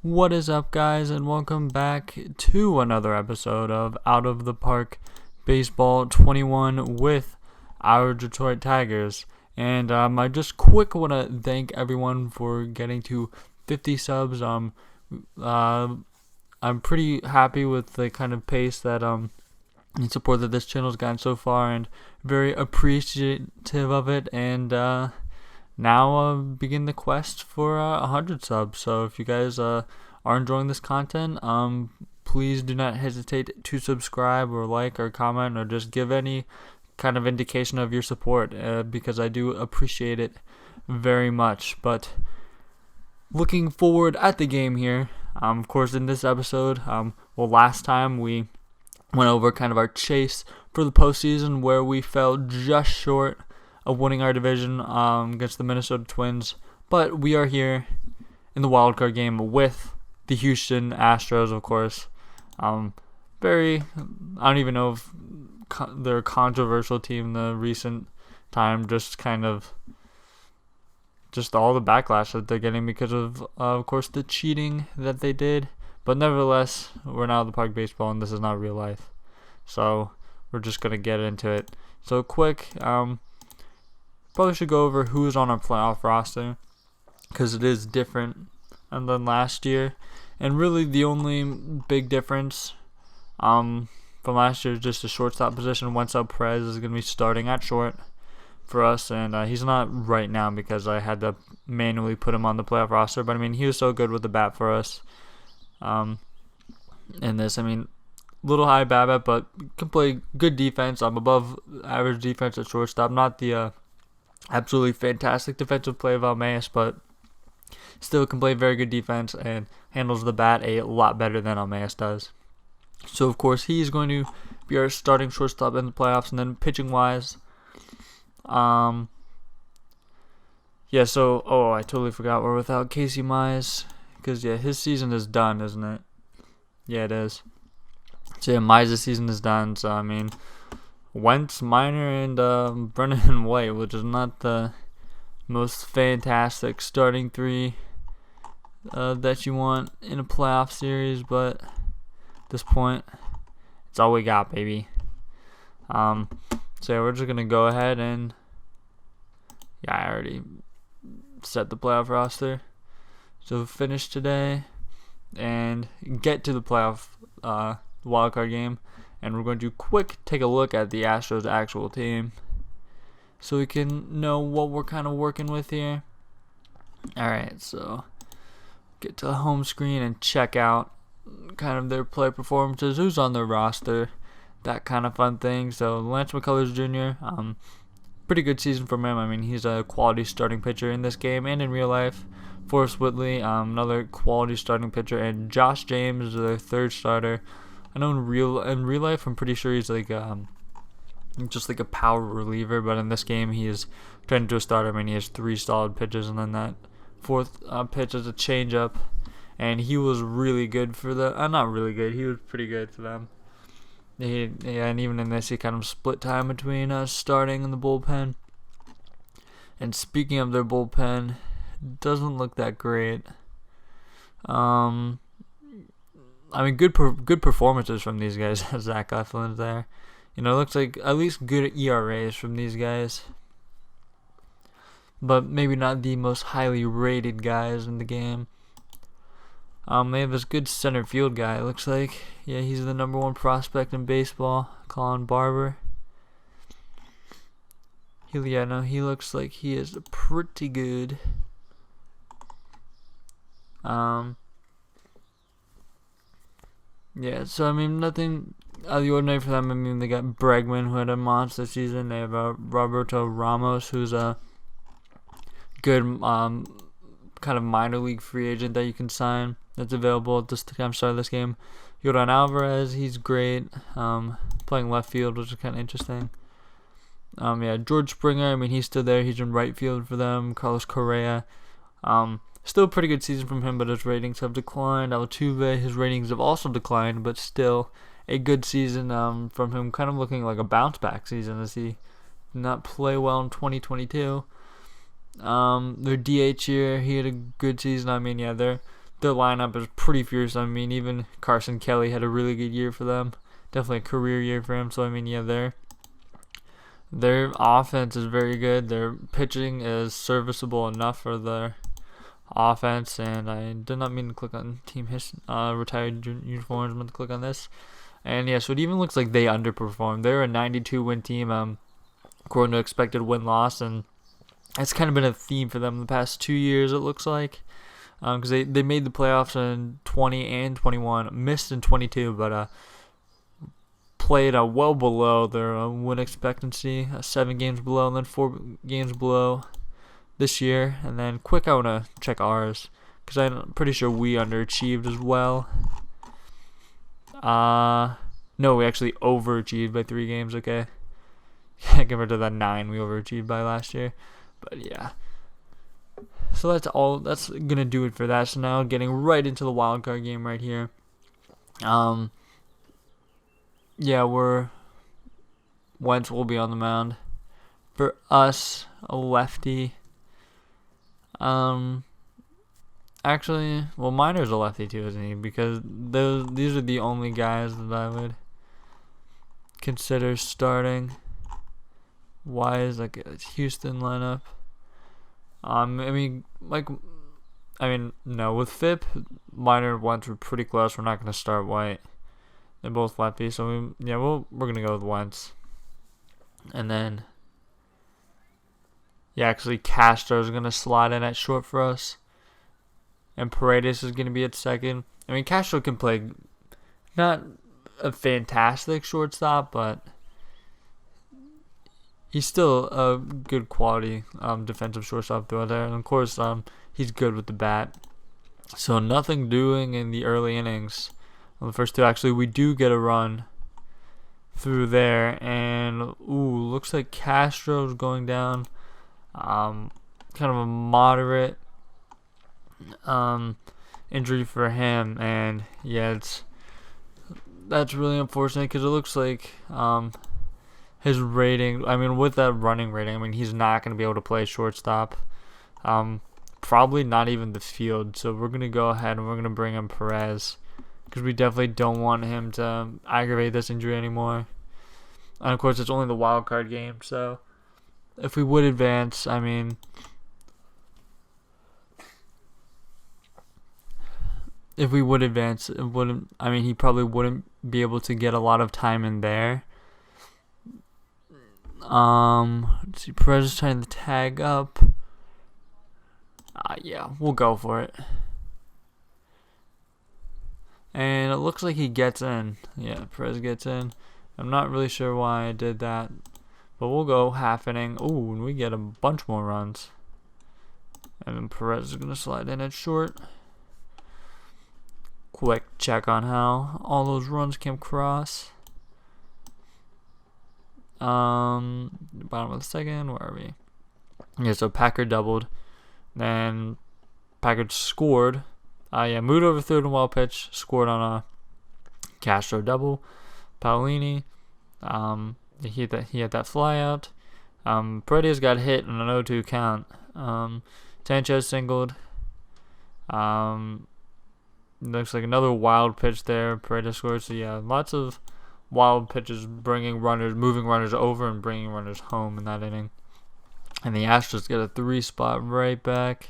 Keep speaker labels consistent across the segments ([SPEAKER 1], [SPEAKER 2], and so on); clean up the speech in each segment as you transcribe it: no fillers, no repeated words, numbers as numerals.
[SPEAKER 1] What is up, guys, and welcome back to another episode of Out of the Park Baseball 21 with our Detroit Tigers. And I just quick want to thank everyone for getting to 50 subs. I'm pretty happy with the kind of pace that and support that this channel's gotten so far, and very appreciative of it. And now begin the quest for 100 subs. So if you guys are enjoying this content, please do not hesitate to subscribe or like or comment or just give any kind of indication of your support, because I do appreciate it very much. But looking forward at the game here, of course, in this episode, last time we went over kind of our chase for the postseason, where we fell just short of winning our division against the Minnesota Twins. But we are here in the wild card game with the Houston Astros, of course. I don't even know if they're a controversial team in the recent time, just all the backlash that they're getting because of course, the cheating that they did. But nevertheless, we're now at the Park Baseball, and this is not real life. So we're just going to get into it. So quick, probably should go over who's on our playoff roster, because it is different than last year. And really the only big difference from last year is just the shortstop position. Wenzel Perez is going to be starting at short for us, and he's not right now because I had to manually put him on the playoff roster. But I mean, he was so good with the bat for us in this. I mean, little high BABIP, but can play good defense. I'm above average defense at shortstop. Not the absolutely fantastic defensive play of Almeas, but still can play very good defense and handles the bat a lot better than Almeas does. So of course he's going to be our starting shortstop in the playoffs. And then pitching wise, I totally forgot we're without Casey Mize, because his season is done, isn't it? Yeah, it is. So Mize's season is done. So I mean, Wentz, Minor, and Brennan White, which is not the most fantastic starting three that you want in a playoff series, but at this point, it's all we got, baby. We're just gonna go ahead and I already set the playoff roster. So finish today and get to the playoff wildcard game, and we're going to quick take a look at the Astros' actual team, so we can know what we're kind of working with here. Alright, so get to the home screen and check out kind of their play performances, who's on their roster, that kind of fun thing. So Lance McCullers Jr., pretty good season from him. I mean, he's a quality starting pitcher in this game and in real life. Forrest Whitley, another quality starting pitcher, and Josh James is their third starter. I know in real life, I'm pretty sure he's like just like a power reliever, but in this game he is turned into a starter. I mean, he has 3 solid pitches, and then that fourth pitch is a changeup, and he was really good for the not really good, he was pretty good for them. And even in this, he kind of split time between starting and the bullpen. And speaking of their bullpen, it doesn't look that great. I mean, good performances from these guys. Zach Eflin's there. It looks like at least good ERAs from these guys, but maybe not the most highly rated guys in the game. They have this good center field guy, it looks like. Yeah, he's the number 1 prospect in baseball, Colin Barber. He looks like he is pretty good. So I mean, nothing out of the ordinary for them. I mean, they got Bregman, who had a monster season. They have Roberto Ramos, who's a good kind of minor league free agent that you can sign, that's available at this time start of this game. Yordan Alvarez, he's great, playing left field, which is kind of interesting. George Springer, I mean, he's still there. He's in right field for them. Carlos Correa, still a pretty good season from him, but his ratings have declined. Altuve, his ratings have also declined, but still a good season from him, kind of looking like a bounce back season, as he did not play well in 2022. Their DH here, he had a good season. I mean, they're their lineup is pretty fierce. I mean, even Carson Kelly had a really good year for them. Definitely a career year for him. So, I mean, yeah, their offense is very good. Their pitching is serviceable enough for their offense. And I did not mean to click on team retired uniforms. I meant to click on this. And yeah, so it even looks like they underperformed. They're a 92-win team, according to expected win-loss, and it's kind of been a theme for them the past 2 years, it looks like. Because they made the playoffs in 20 and 21, missed in 22, but played well below their win expectancy, 7 games below, and then 4 games below this year. And then quick, I want to check ours, because I'm pretty sure we underachieved as well. No, we actually overachieved by 3 games, okay. Compared to that 9 we overachieved by last year. But yeah. So that's gonna do it for that. So now getting right into the wild card game right here. Yeah, Wentz will be on the mound. For us, a lefty. Actually, well, Miner's a lefty too, isn't he? Because these are the only guys that I would consider starting. Wise, like a Houston lineup. No, with Phip, Miner and Wentz were pretty close. We're not gonna start White. They're both lefty, so we're gonna go with Wentz. And then, yeah, actually Castro's gonna slide in at short for us. And Paredes is going to be at second. I mean, Castro can play not a fantastic shortstop, but he's still a good quality defensive shortstop through there. And, of course, he's good with the bat. So nothing doing in the early innings. On the first 2, actually, we do get a run through there. And, looks like Castro's going down. Kind of a moderate injury for him, and yeah, that's really unfortunate because it looks like his rating, with that running rating, he's not going to be able to play shortstop, probably not even the field. So we're going to go ahead and we're going to bring in Perez because we definitely don't want him to aggravate this injury anymore. And of course, it's only the wild card game, so if we would advance, he probably wouldn't be able to get a lot of time in there. Let's see, Perez is trying to tag up. Yeah, we'll go for it. And it looks like he gets in. Yeah, Perez gets in. I'm not really sure why I did that, but we'll go half inning. And we get a bunch more runs. And then Perez is going to slide in at short. Quick check on how all those runs came across. Bottom of the second, where are we? Yeah, so Packard doubled. Then Packard scored. Moved over third and wild pitch. Scored on a Castro double. Paolini, he had that fly out. Paredes got hit in an 0-2 count. Sanchez singled. Looks like another wild pitch there. Paredes scored. So yeah, lots of wild pitches, moving runners over and bringing runners home in that inning. And the Astros get a 3 spot right back.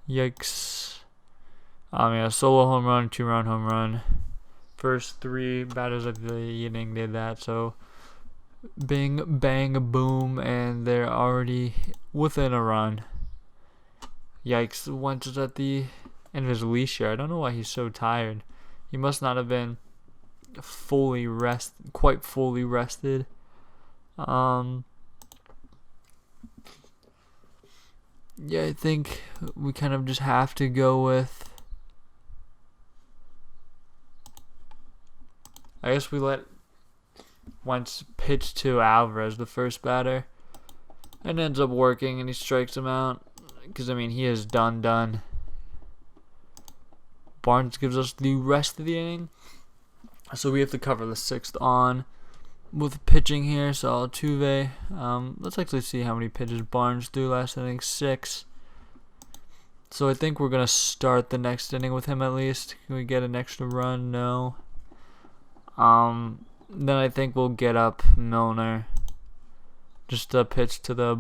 [SPEAKER 1] Yikes. Solo home run, 2-run home run. First 3 batters of the inning did that. So bing, bang, boom, and they're already within a run. Yikes. Wentz is at the end of his leash here. I don't know why he's so tired. He must not have been quite fully rested. Yeah, I think we kind of just have to go with, I guess we let Wentz pitch to Alvarez, the first batter, and ends up working, and he strikes him out because he is done. Barnes gives us the rest of the inning, so we have to cover the 6th on with pitching here. So Altuve, let's actually see how many pitches Barnes threw last inning. 6. So I think we're going to start the next inning with him at least. Can we get an extra run? No. Then I think we'll get up Milner. Just a pitch to the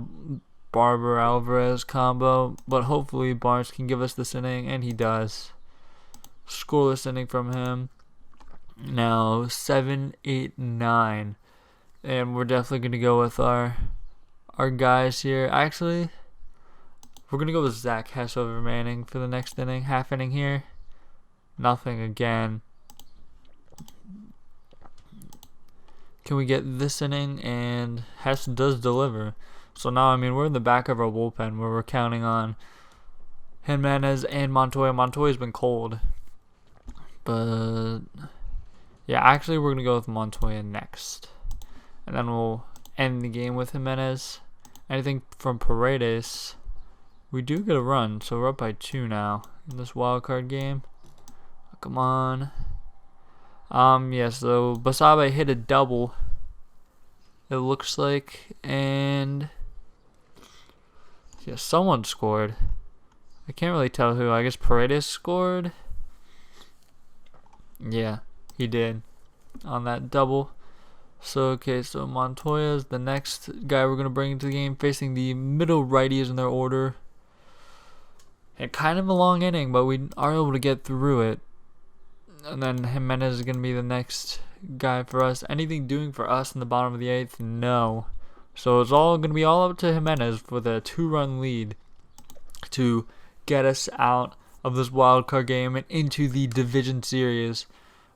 [SPEAKER 1] Barber-Alvarez combo. But hopefully Barnes can give us this inning, and he does. Scoreless inning from him. Now 7, 8, 9. And we're definitely going to go with our guys here. Actually, we're going to go with Zach Hess over Manning for the next inning. Half inning here. Nothing again. Can we get this inning? And Hess does deliver. So now, we're in the back of our bullpen where we're counting on Jimenez and Montoya. Montoya's been cold. But, yeah, actually we're going to go with Montoya next. And then we'll end the game with Jimenez. Anything from Paredes. We do get a run, so we're up by 2 now in this wild card game. Come on. Yeah, so Basabe hit a double, it looks like, and yeah, someone scored. I can't really tell who. I guess Paredes scored. Yeah, he did on that double. So, okay, so Montoya's the next guy we're going to bring into the game, facing the middle righties in their order. And kind of a long inning, but we are able to get through it. And then Jimenez is going to be the next guy for us. Anything doing for us in the bottom of the 8th? No. So it's all going to be all up to Jimenez for the 2-run lead to get us out of this wild card game and into the division series,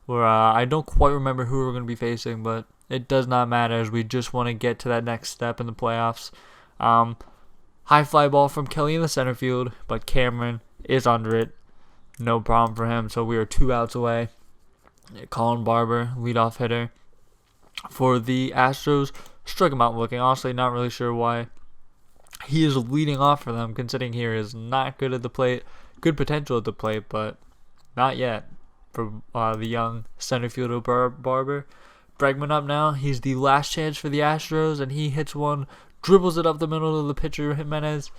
[SPEAKER 1] where I don't quite remember who we're going to be facing, but it does not matter as we just want to get to that next step in the playoffs. High fly ball from Kelly in the center field, but Cameron is under it. No problem for him, so we are 2 outs away. Colin Barber, leadoff hitter for the Astros, struck him out looking. Honestly, not really sure why he is leading off for them, considering he is not good at the plate. Good potential at the plate, but not yet for the young center fielder Barber. Bregman up now. He's the last chance for the Astros, and he hits one, dribbles it up the middle of the pitcher, Jimenez.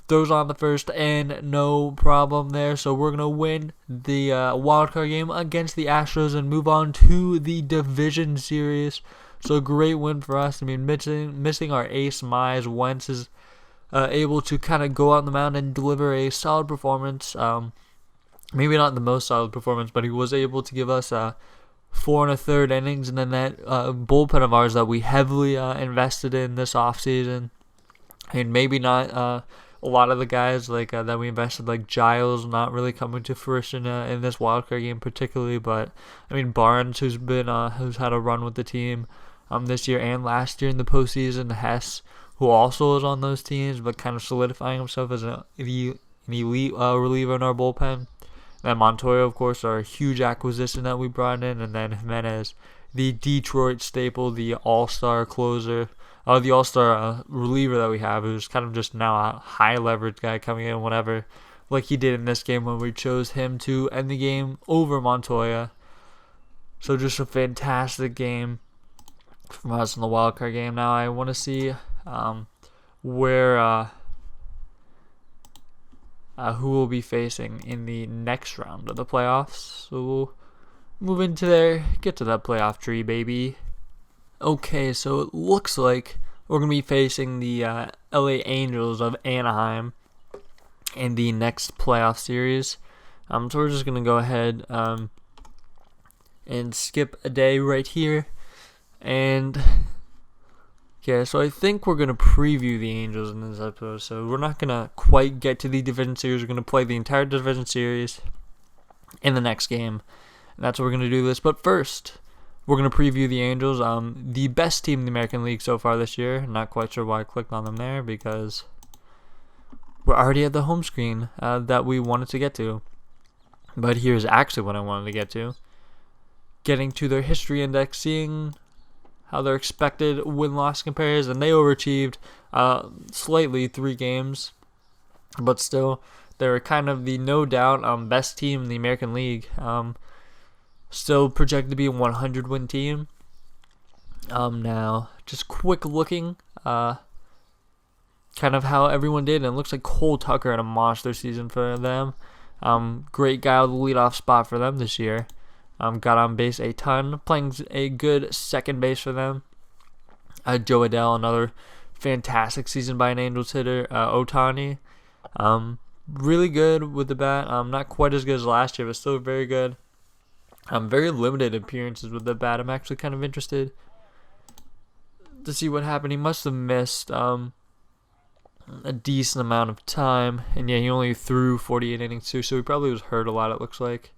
[SPEAKER 1] Throws on the first, and no problem there. So we're going to win the wild card game against the Astros and move on to the division series. So great win for us. Missing our ace, Mize. Wentz is able to kind of go out on the mound and deliver a solid performance. Maybe not the most solid performance, but he was able to give us 4 1/3 innings. And then that bullpen of ours that we heavily invested in this offseason. And maybe not... a lot of the guys that we invested, like Giles, not really coming to fruition in this wildcard game particularly. But Barnes, who's had a run with the team this year and last year in the postseason. Hess, who also is on those teams, but kind of solidifying himself as an elite reliever in our bullpen. And then Montoya, of course, our huge acquisition that we brought in, and then Jimenez, the Detroit staple, the all-star closer. The all-star reliever that we have, who's kind of just now a high-leverage guy coming in whenever, like he did in this game when we chose him to end the game over Montoya. So just a fantastic game from us in the wildcard game. Now I want to see where who we'll be facing in the next round of the playoffs. So we'll move into there, get to that playoff tree, baby. Okay, so it looks like we're going to be facing the LA Angels of Anaheim in the next playoff series. So we're just going to go ahead and skip a day right here. And yeah, so I think we're going to preview the Angels in this episode. So we're not going to quite get to the division series. We're going to play the entire division series in the next game. And that's what we're going to do this. But first, we're going to preview the Angels, the best team in the American League so far this year. Not quite sure why I clicked on them there, because we're already at the home screen that we wanted to get to. But here's actually what I wanted to get to. Getting to their history index, seeing how their expected win-loss compares, and they overachieved slightly 3 games. But still, they're kind of the no doubt best team in the American League. Still projected to be a 100-win team. Now, just quick looking kind of how everyone did. And it looks like Cole Tucker had a monster season for them. Great guy with the leadoff spot for them this year. Got on base a ton, playing a good second base for them. Joe Adell, another fantastic season by an Angels hitter. Ohtani, really good with the bat. Not quite as good as last year, but still very good. Very limited appearances with the bat. I'm actually kind of interested to see what happened. He must have missed a decent amount of time, and yeah, he only threw 48 innings too, so he probably was hurt a lot, it looks like.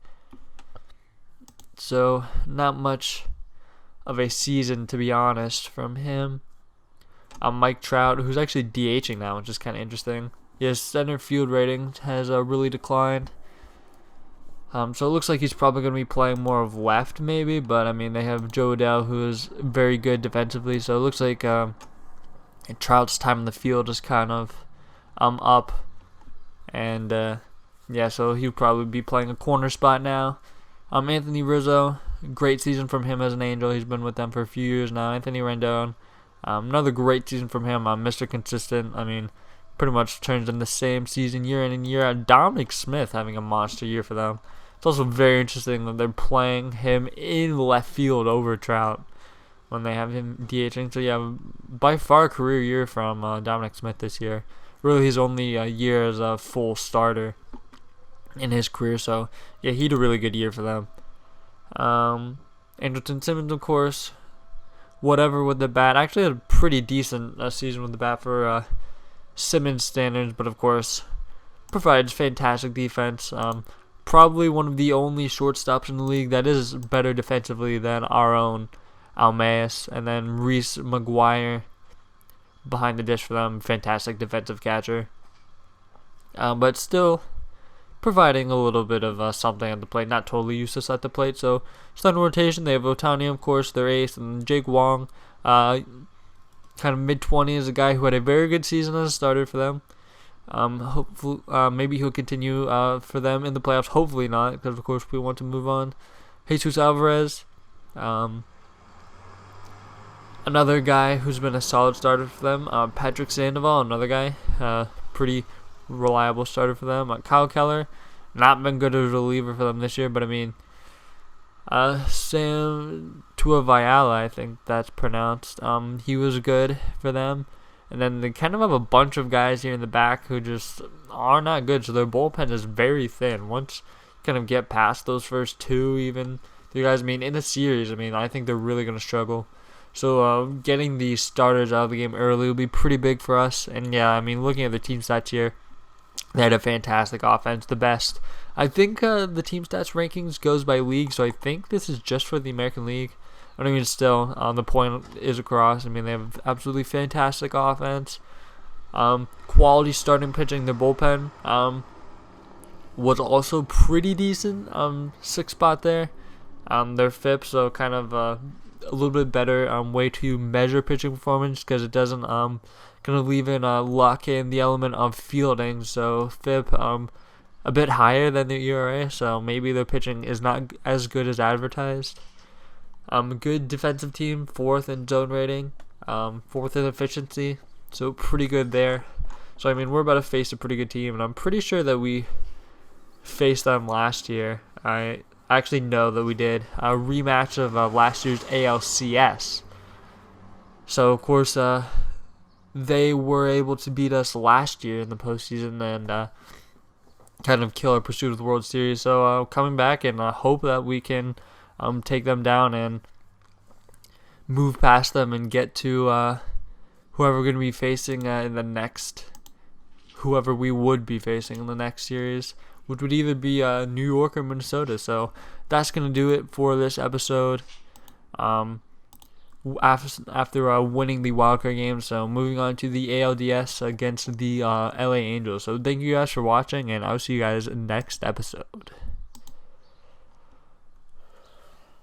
[SPEAKER 1] So not much of a season, to be honest, from him. Mike Trout, who's actually DHing now, which is kind of interesting. His center field rating has really declined. So it looks like he's probably going to be playing more of left, maybe. But, I mean, they have Joe Adell, who is very good defensively. So it looks like Trout's time in the field is kind of up. And, yeah, so he'll probably be playing a corner spot now. Anthony Rizzo, great season from him as an Angel. He's been with them for a few years now. Anthony Rendon, another great season from him. Mr. Consistent. I mean, pretty much turns in the same season year in and year out. Dominic Smith having a monster year for them. It's also very interesting that they're playing him in left field over Trout when they have him DHing. So, yeah, by far a career year from Dominic Smith this year. Really his only year as a full starter in his career. So, yeah, he had a really good year for them. Andrelton Simmons, of course, whatever with the bat. Actually had a pretty decent season with the bat for Simmons standards, but of course provides fantastic defense. Probably one of the only shortstops in the league that is better defensively than our own Almaeus, and then Reese McGuire behind the dish for them. Fantastic defensive catcher, but still providing a little bit of something at the plate. Not totally useless at the plate. So starting rotation, they have Ohtani, of course, their ace, and Jake Wong, kind of mid-20s, a guy who had a very good season as a starter for them. Hopefully, maybe he'll continue for them in the playoffs. Hopefully not, because of course we want to move on. Jesus Alvarez, another guy who's been a solid starter for them. Patrick Sandoval, another guy, pretty reliable starter for them. Kyle Keller, not been good as a reliever for them this year, but I mean, Sam Tuaviala, I think that's pronounced. He was good for them. And then they kind of have a bunch of guys here in the back who just are not good. So their bullpen is very thin. Once you kind of get past those first two, even the guys, I mean, in the series, I mean, I think they're really going to struggle. So getting the starters out of the game early will be pretty big for us. And yeah, I mean, looking at the team stats here, they had a fantastic offense, the best. I think the team stats rankings goes by league, so I think this is just for the American League. I mean, still, the point is across. I mean, they have absolutely fantastic offense. Quality starting pitching. Their bullpen was also pretty decent. 6th spot there. Their FIP, so kind of a little bit better way to measure pitching performance, because it doesn't kind of leave in luck in the element of fielding. So FIP a bit higher than their ERA, so maybe their pitching is not as good as advertised. Good defensive team, 4th in zone rating, 4th in efficiency, so pretty good there. So I mean, we're about to face a pretty good team, and I'm pretty sure that we faced them last year. I actually know that we did a rematch of last year's ALCS. So of course, they were able to beat us last year in the postseason and kind of kill our pursuit of the World Series. So coming back, and hope that we can take them down and move past them and get to whoever we're going to be facing in the next, whoever we would be facing in the next series, which would either be New York or Minnesota. So that's going to do it for this episode. After winning the wildcard game, so moving on to the ALDS against the LA Angels. So thank you guys for watching, and I'll see you guys next episode.